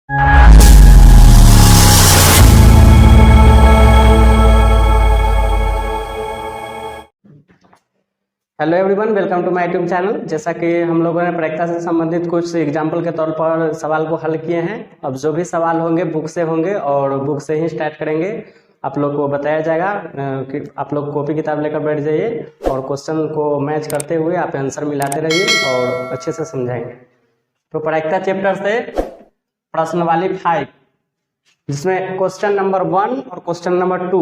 Hello everyone, welcome to my YouTube channel. जैसा कि हम लोगों ने परीक्षा से संबंधित कुछ एग्जाम्पल के तौर पर सवाल को हल किए हैं। अब जो भी सवाल होंगे बुक से होंगे और बुक से ही स्टार्ट करेंगे। आप लोग को बताया जाएगा कि आप लोग कॉपी किताब लेकर बैठ जाइए और क्वेश्चन को मैच करते हुए आप आंसर मिलाते रहिए और अच्छे से समझाएंगे। तो परीक्षा चैप्टर से प्रश्नवाली 5, जिसमें क्वेश्चन नंबर 1 और क्वेश्चन नंबर 2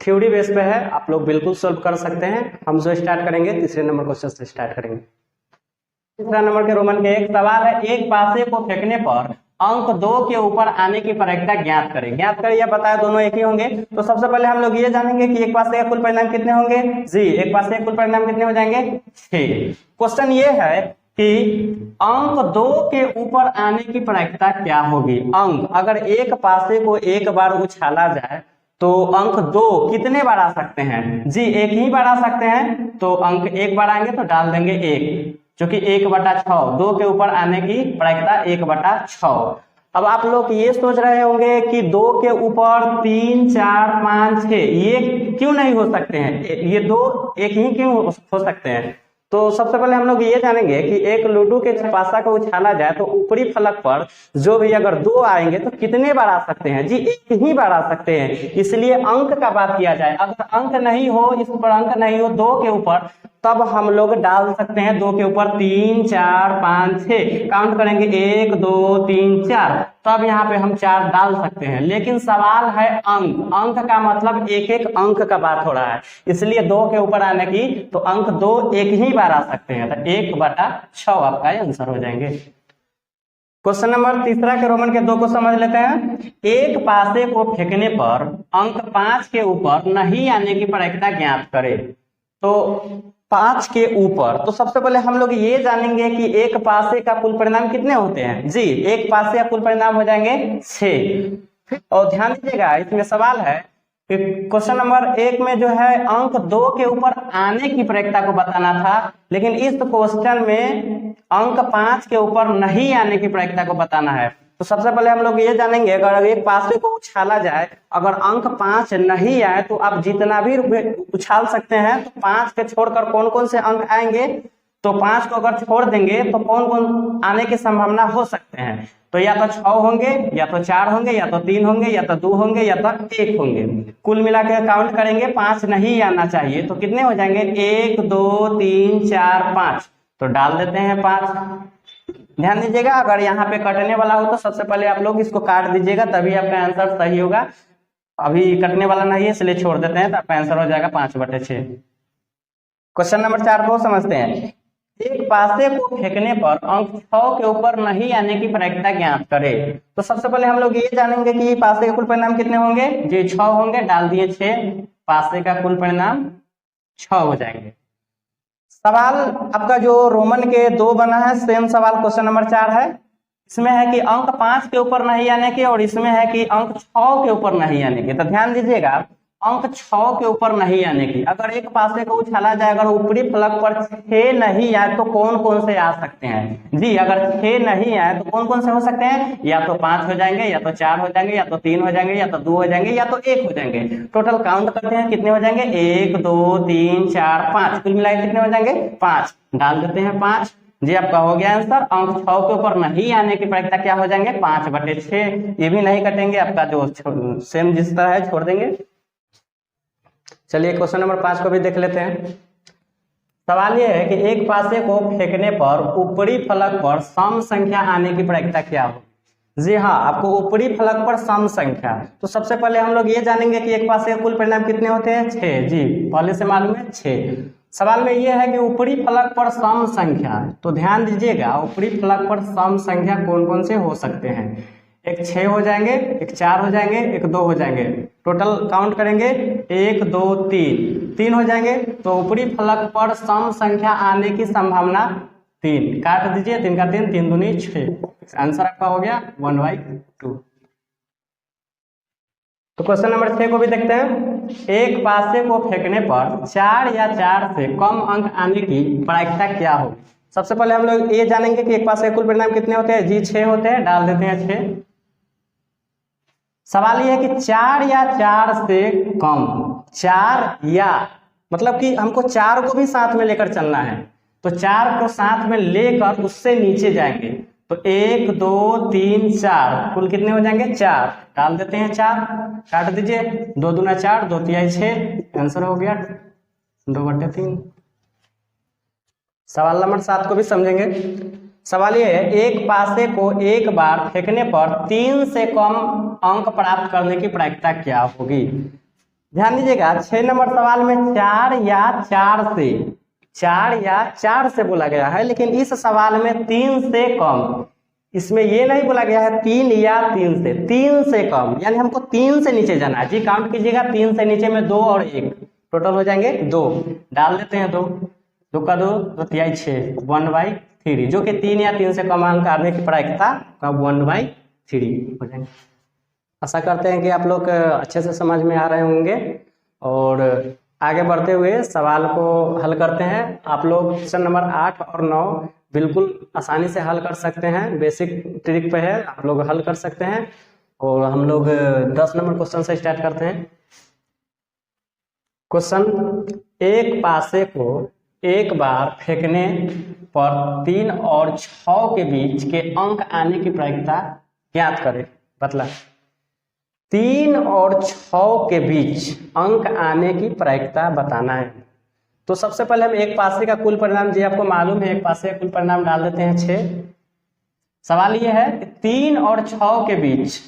थ्योरी बेस पे है। आप लोग बिल्कुल सॉल्व कर सकते हैं। हम जो स्टार्ट करेंगे तीसरे नंबर क्वेश्चन से स्टार्ट करेंगे। तीसरा नंबर के रोमन के एक सवाल है, एक पासे को फेंकने पर अंक 2 के ऊपर आने की प्रायिकता ज्ञात करें। ज्ञात करें या बताया, दोनों एक ही होंगे। तो सबसे पहले हम लोग ये जानेंगे कि एक पासे का कुल परिणाम कितने होंगे। जी, एक पासे के कुल परिणाम कितने हो जाएंगे? 6। क्वेश्चन ये है कि अंक 2 के ऊपर आने की प्रायिकता क्या होगी। अंक अगर एक पासे को एक बार उछाला जाए तो अंक 2 कितने बार आ सकते हैं? जी, एक ही बार आ सकते हैं। तो अंक एक बार आएंगे तो डाल देंगे 1, जो कि 1/6। 2 के ऊपर आने की प्रायिकता 1/6। अब आप लोग ये सोच रहे होंगे कि 2 के ऊपर 3, 4, 5, 6 ये क्यों नहीं हो सकते हैं? ये 2 एक ही क्यों हो सकते हैं? तो सबसे पहले हम लोग ये जानेंगे कि एक लूडो के पासा को उछाला जाए तो ऊपरी फलक पर जो भी अगर 2 आएंगे तो कितने बार आ सकते हैं? जी, एक ही बार आ सकते हैं। इसलिए अंक का बात किया जाए, अगर अंक नहीं हो, इस पर अंक नहीं हो 2 के ऊपर, तब हम लोग डाल सकते हैं 2 के ऊपर 3, 4, 5, 6 काउंट करेंगे 1, 2, 3, 4, तब यहाँ पे हम 4 डाल सकते हैं। लेकिन सवाल है अंक। अंक का मतलब एक एक अंक का बात हो रहा है, इसलिए 2 के ऊपर आने की तो अंक 2 एक ही बार आ सकते हैं। तो 1/6 आपका आंसर हो जाएंगे। क्वेश्चन नंबर तीसरा के रोमन के 2 को समझ लेते हैं। एक पासे को फेंकने पर अंक 5 के ऊपर नहीं आने की प्रायिकता ज्ञात करें। तो 5 के ऊपर, तो सबसे पहले हम लोग ये जानेंगे कि एक पासे का कुल परिणाम कितने होते हैं। जी, एक पासे का कुल परिणाम हो जाएंगे 6। और ध्यान दीजिएगा, इसमें सवाल है कि क्वेश्चन नंबर 1 में जो है अंक 2 के ऊपर आने की प्रायिकता को बताना था, लेकिन इस क्वेश्चन में अंक 5 के ऊपर नहीं आने की प्रायिकता को बताना है। तो सबसे पहले हम लोग ये जानेंगे, अगर एक पासे को उछाला जाए, अगर अंक 5 नहीं आए तो आप जितना भी उछाल सकते हैं, तो 5 के छोड़कर कौन कौन से अंक आएंगे? तो 5 को अगर छोड़ देंगे तो कौन कौन आने की संभावना हो सकते हैं? तो या तो 6 होंगे, या तो 4 होंगे, या तो 3 होंगे, या तो 2 होंगे, या तो 1 होंगे। कुल मिला के काउंट करेंगे, 5 नहीं आना चाहिए। तो कितने हो जाएंगे? 1, 2, 3, 4, 5। तो डाल देते हैं 5। ध्यान दीजिएगा, अगर यहाँ पे कटने वाला हो तो सबसे पहले आप लोग इसको काट दीजिएगा, तभी आपका आंसर सही होगा। अभी कटने वाला नहीं है, इसलिए छोड़ देते हैं, तो आपका आंसर हो जाएगा 5/6। क्वेश्चन नंबर 4 को समझते हैं। एक पासे को फेंकने पर अंक 6 के ऊपर नहीं आने की प्रायिकता ज्ञात करें। तो सबसे पहले हम लोग ये जानेंगे कि पासे के कुल परिणाम कितने होंगे। जी, 6 होंगे, डाल दिए 6। पासे का कुल परिणाम 6 हो जाएंगे। सवाल आपका जो रोमन के 2 बना है, सेम सवाल क्वेश्चन नंबर 4 है। इसमें है कि अंक 5 के ऊपर नहीं आने के, और इसमें है कि अंक 6 के ऊपर नहीं आने के। तो ध्यान दीजिएगा, अंक 6 के ऊपर नहीं आने की, अगर एक पासे को उछाला जाए, अगर ऊपरी फलक पर 6 नहीं आए तो कौन कौन से आ सकते हैं? जी, अगर 6 नहीं आए तो कौन कौन से हो सकते हैं? या तो 5 हो जाएंगे, या तो 4 हो जाएंगे, या तो 3 हो जाएंगे, या तो 2 हो जाएंगे, या तो 1 हो जाएंगे। टोटल काउंट करते हैं, कितने हो जाएंगे? 1, 2, 3, 4, 5। कुल मिलाकर कितने हो जाएंगे? 5। डाल देते हैं 5। जी, आपका हो गया आंसर। अंक 6 के ऊपर नहीं आने की प्रायिकता क्या हो जाएंगे? 5/6। ये भी नहीं कटेंगे, आपका जो सेम जिस तरह है छोड़ देंगे। चलिए क्वेश्चन नंबर 5 को भी देख लेते हैं। सवाल यह है कि एक पासे को फेंकने पर ऊपरी फलक पर सम संख्या आने की प्रायिकता क्या हो। जी हाँ, आपको ऊपरी फलक पर सम संख्या, तो सबसे पहले हम लोग ये जानेंगे कि एक पासे के कुल परिणाम कितने होते हैं? 6। जी, पहले से मालूम है 6। सवाल में यह है कि ऊपरी फलक पर सम संख्या, तो ध्यान दीजिएगा ऊपरी फलक पर सम संख्या कौन कौन से हो सकते हैं। एक 6 हो जाएंगे, एक 4 हो जाएंगे, एक 2 हो जाएंगे। टोटल काउंट करेंगे 1, 2, 3 हो जाएंगे। तो ऊपरी फलक पर सम संख्या आने की संभावना 3। काट दीजिए, 3 का 3, 3 दूनी 6। आंसर आपका हो गया 1/2। तो क्वेश्चन नंबर 6 को भी देखते हैं। एक पासे को फेंकने पर 4 या 4 से कम अंक आने की प्रायिकता क्या होगी। सबसे पहले हम लोग ये जानेंगे कि एक पासे के कुल परिणाम कितने होते हैं। जी, 6 होते हैं, डाल देते हैं 6। सवाल ये है कि 4 या 4 से कम, 4 या मतलब कि हमको 4 को भी साथ में लेकर चलना है, तो 4 को साथ में लेकर उससे नीचे जाएंगे, तो 1 2 3 4 कुल कितने हो जाएंगे 4, डाल देते हैं 4, काट दीजिए, 2 दूना 4, 2 तिहाई 6, आंसर हो गया 2/3। सवाल नंबर 7 को भी समझेंगे। सवाल ये है, एक पासे को एक बार फेंकने पर 3 से कम अंक प्राप्त करने की प्रायिकता क्या होगी। ध्यान दीजिएगा, 6 नंबर सवाल में 4 या 4 से बोला गया है, लेकिन इस सवाल में 3 से कम, इसमें ये नहीं बोला गया है 3 या 3 से कम, यानी हमको 3 से नीचे जाना है जी। काउंट कीजिएगा, 3 से नीचे में 2 और 1 टोटल हो जाएंगे 2, डाल देते हैं 2, 2 का 2, 2 तिहाई 6, 1/3, जो कि 3 या 3 से कम अंक आने की प्रायिकता का 1/3 हो जाएंगे। आशा करते हैं कि आप लोग अच्छे से समझ में आ रहे होंगे, और आगे बढ़ते हुए सवाल को हल करते हैं। आप लोग क्वेश्चन नंबर 8 और 9 बिल्कुल आसानी से हल कर सकते हैं, बेसिक ट्रिक पे है, आप लोग हल कर सकते हैं। और हम लोग 10 नंबर क्वेश्चन से स्टार्ट करते हैं। क्वेश्चन, एक पासे को एक बार फेंकने पर 3 और 6 के बीच के अंक आने की प्रायिकता ज्ञात करें। मतलब 3 और 6 के बीच अंक आने की प्रायिकता बताना है। तो सबसे पहले हम एक पासे का कुल परिणाम, जी आपको मालूम है, एक पासे का कुल परिणाम डाल देते हैं 6। सवाल ये है कि 3 और 6 के बीच,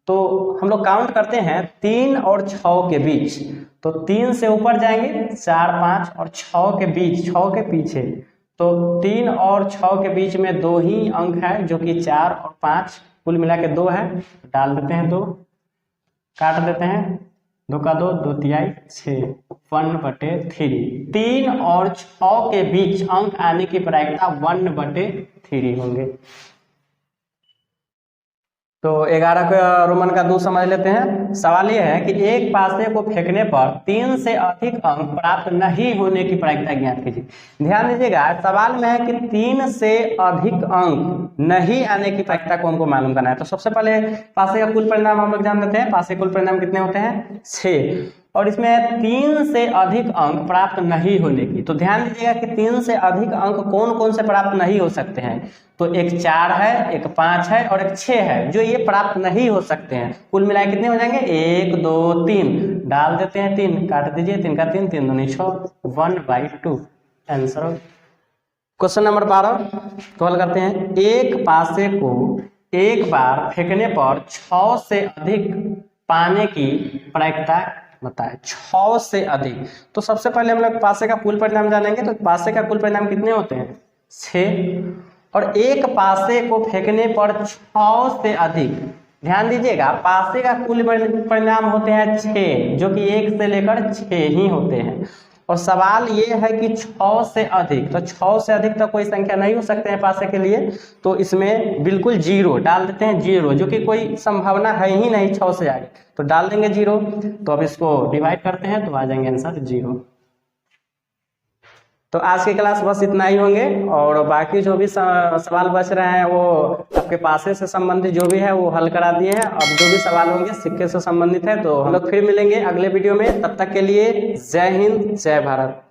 तो हम लोग काउंट करते हैं 3 और 6 के बीच, तो 3 से ऊपर जाएंगे 4 5 और 6 के बीच, 6 के पीछे, तो 3 और 6 के बीच में 2 ही अंक है, जो कि 4 और 5 कुल मिला के 2 है, डाल देते हैं 2, काट देते हैं, 2 का 2, 2 तिहाई 6, 1/3। 3 और 6 के बीच अंक आने की प्रायिकता 1/3 होंगे। तो 11 का रोमन का 2 समझ लेते हैं। सवाल यह है कि एक पासे को फेंकने पर 3 से अधिक अंक प्राप्त नहीं होने की प्रायिकता ज्ञात कीजिए। ध्यान दीजिएगा, सवाल में है कि 3 से अधिक अंक नहीं आने की प्रायिकता को हमको मालूम करना है। तो सबसे पहले पासे का कुल परिणाम हम लोग जान लेते हैं। पासे कुल परिणाम कितने होते हैं 6, और इसमें 3 से अधिक अंक प्राप्त नहीं होने की। तो ध्यान दीजिएगा कि 3 से अधिक अंक कौन कौन से प्राप्त नहीं हो सकते हैं। तो एक 4 है, एक 5 है और एक 6 है, जो ये प्राप्त नहीं हो सकते हैं। कुल मिलाए कितने हो जाएंगे 1 2 3, डाल देते हैं 3, काट दीजिए, 3 का 3, 3 दूनी 6, 1/2 आंसर। क्वेश्चन नंबर 12 को हल करते हैं। एक पासे को एक बार फेंकने पर 6 से अधिक पाने की प्रायिकता बताए। 6 से अधिक, तो सबसे पहले हम लोग पासे का कुल परिणाम जानेंगे। तो पासे का कुल परिणाम कितने होते हैं 6, और एक पासे को फेंकने पर 6 से अधिक, ध्यान दीजिएगा पासे का कुल परिणाम होते हैं 6, जो कि 1 से लेकर 6 ही होते हैं। और सवाल ये है कि 6 से अधिक, तो 6 से अधिक तो कोई संख्या नहीं हो सकते हैं पासे के लिए, तो इसमें बिल्कुल 0 डाल देते हैं, 0, जो कि कोई संभावना है ही नहीं 6 से आगे, तो डाल देंगे 0। तो अब इसको डिवाइड करते हैं तो आ जाएंगे आंसर 0। तो आज की क्लास बस इतना ही होंगे, और बाकी जो भी सवाल बच रहे हैं वो आपके पासे से संबंधित जो भी है वो हल करा दिए हैं। अब जो भी सवाल होंगे सिक्के से संबंधित है, तो हम लोग फिर मिलेंगे अगले वीडियो में। तब तक के लिए जय हिंद, जय भारत।